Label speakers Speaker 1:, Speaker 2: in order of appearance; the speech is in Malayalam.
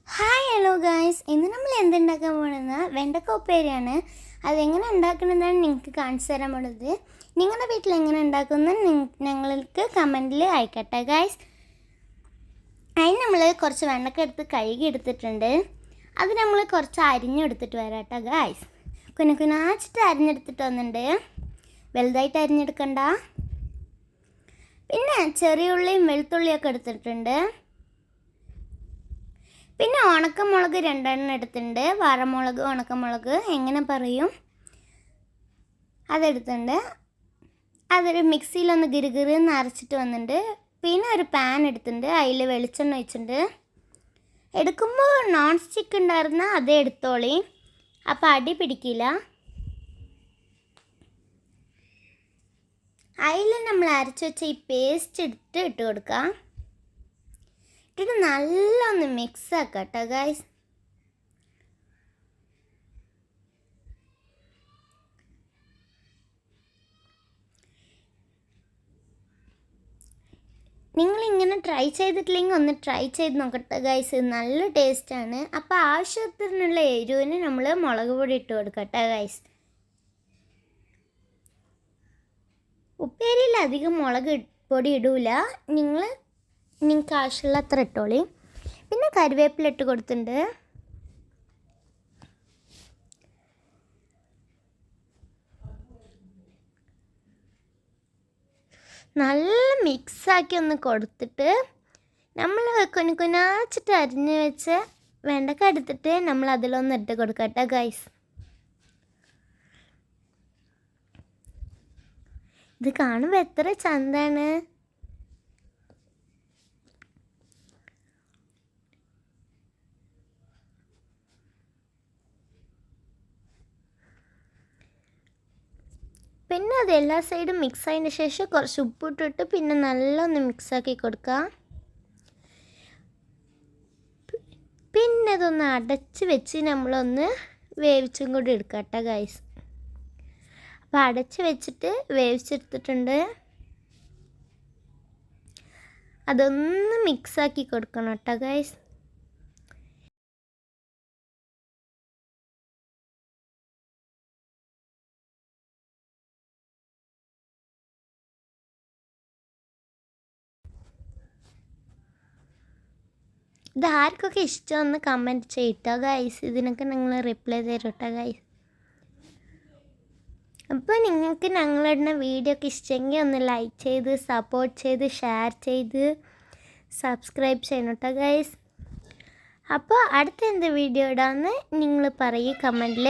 Speaker 1: ഹായ് ഹലോ ഗായ്സ്, ഇന്ന് നമ്മൾ എന്തുണ്ടാക്കാൻ പോകുന്നത് വെണ്ടക്ക ഉപ്പേരിയാണ്. അതെങ്ങനെ ഉണ്ടാക്കണമെന്നാണ് നിങ്ങൾക്ക് കാണിച്ചു തരാൻ പോകുന്നത്. നിങ്ങളുടെ വീട്ടിൽ എങ്ങനെ ഉണ്ടാക്കുന്നത് ഞങ്ങൾക്ക് കമൻറ്റിൽ അയക്കട്ടെ ഗായ്സ്. അതിന് നമ്മൾ കുറച്ച് വെണ്ടക്ക എടുത്ത് കഴുകി എടുത്തിട്ടുണ്ട്. അത് നമ്മൾ കുറച്ച് അരിഞ്ഞെടുത്തിട്ട് വരാം കേട്ടോ ഗായ്സ്. കുനാച്ചിട്ട് അരിഞ്ഞെടുത്തിട്ട് വന്നിട്ടുണ്ട്. വലുതായിട്ട് അരിഞ്ഞെടുക്കണ്ട. പിന്നെ ചെറിയ ഉള്ളിയും വെളുത്തുള്ളിയൊക്കെ എടുത്തിട്ടുണ്ട്. പിന്നെ ഉണക്കമുളക് 2 എടുത്തിട്ടുണ്ട്. വറമുളക് ഉണക്കമുളക് എങ്ങനെ പറയും അതെടുത്തിട്ടുണ്ട്. അതൊരു മിക്സിയിലൊന്ന് ഗിരിഗിറിന്ന് അരച്ചിട്ട് വന്നിട്ടുണ്ട്. പിന്നെ ഒരു പാൻ എടുത്തിട്ടുണ്ട്. അതിൽ വെളിച്ചെണ്ണ ഒഴിച്ചിട്ടുണ്ട്. എടുക്കുമ്പോൾ നോൺ സ്റ്റിക്ക് ഉണ്ടായിരുന്ന അതേ എടുത്തോളി, അപ്പോൾ അടി പിടിക്കില്ല. അതിൽ നമ്മൾ അരച്ച് വെച്ച ഈ പേസ്റ്റ് ഇട്ട് കൊടുക്കാം. ഇട്ടിട്ട് നല്ലൊന്ന് മിക്സ് ആക്കാം കേട്ടോ ഗൈസ്. നിങ്ങളിങ്ങനെ ട്രൈ ചെയ്തിട്ടില്ലെങ്കിൽ ഒന്ന് ട്രൈ ചെയ്ത് നോക്കട്ടെ ഗൈസ്, നല്ല ടേസ്റ്റാണ്. അപ്പോൾ ആവശ്യത്തിനുള്ള എരിവിന് നമ്മൾ മുളക് പൊടി ഇട്ട് കൊടുക്കട്ടെ ഗൈസ്. ഉപ്പേരിയിൽ അധികം മുളക് പൊടി ഇടൂല, നിങ്ങൾക്ക് ആവശ്യമുള്ള അത്ര ഇട്ടോളി. പിന്നെ കറിവേപ്പില ഇട്ട് കൊടുത്തിട്ടുണ്ട്. നല്ല മിക്സാക്കി ഒന്ന് കൊടുത്തിട്ട് നമ്മൾ കുനാച്ചിട്ട് അരിഞ്ഞ് വെച്ച വെണ്ടക്ക എടുത്തിട്ട് നമ്മൾ അതിലൊന്ന് ഇട്ട് കൊടുക്കട്ടെ ഗൈസ്. ഇത് കാണുമ്പോൾ എത്ര ചന്താണ്. പിന്നെ അത് എല്ലാ സൈഡും മിക്സ് ആയതിന് ശേഷം കുറച്ച് ഉപ്പിട്ടിട്ട് പിന്നെ നല്ലൊന്ന് മിക്സാക്കി കൊടുക്കുക. പിന്നെ അതൊന്ന് അടച്ച് വെച്ച് നമ്മളൊന്ന് വേവിച്ചും കൂടി എടുക്കാം കേട്ടോ ഗൈസ്. അപ്പോൾ അടച്ച് വെച്ചിട്ട് വേവിച്ചെടുത്തിട്ടുണ്ട്. അതൊന്ന് മിക്സാക്കി കൊടുക്കണം കേട്ടോ ഗൈസ്. ഇത് ആർക്കൊക്കെ ഇഷ്ടമെന്ന് കമൻറ്റ് ചെയ്യട്ടോ ഗൈസ്. ഇതിനൊക്കെ നിങ്ങൾ റിപ്ലൈ തരും കേട്ടോ ഗൈസ്. അപ്പോൾ നിങ്ങൾക്ക് ഞങ്ങളിടുന്ന വീഡിയോ ഒക്കെ ഇഷ്ടമെങ്കിൽ ഒന്ന് ലൈക്ക് ചെയ്ത് സപ്പോർട്ട് ചെയ്ത് ഷെയർ ചെയ്ത് സബ്സ്ക്രൈബ് ചെയ്യണം കേട്ടോ ഗൈസ്. അപ്പോൾ അടുത്ത എന്ത് വീഡിയോ ഇടാമെന്ന് നിങ്ങൾ പറയൂ കമൻറ്റിൽ.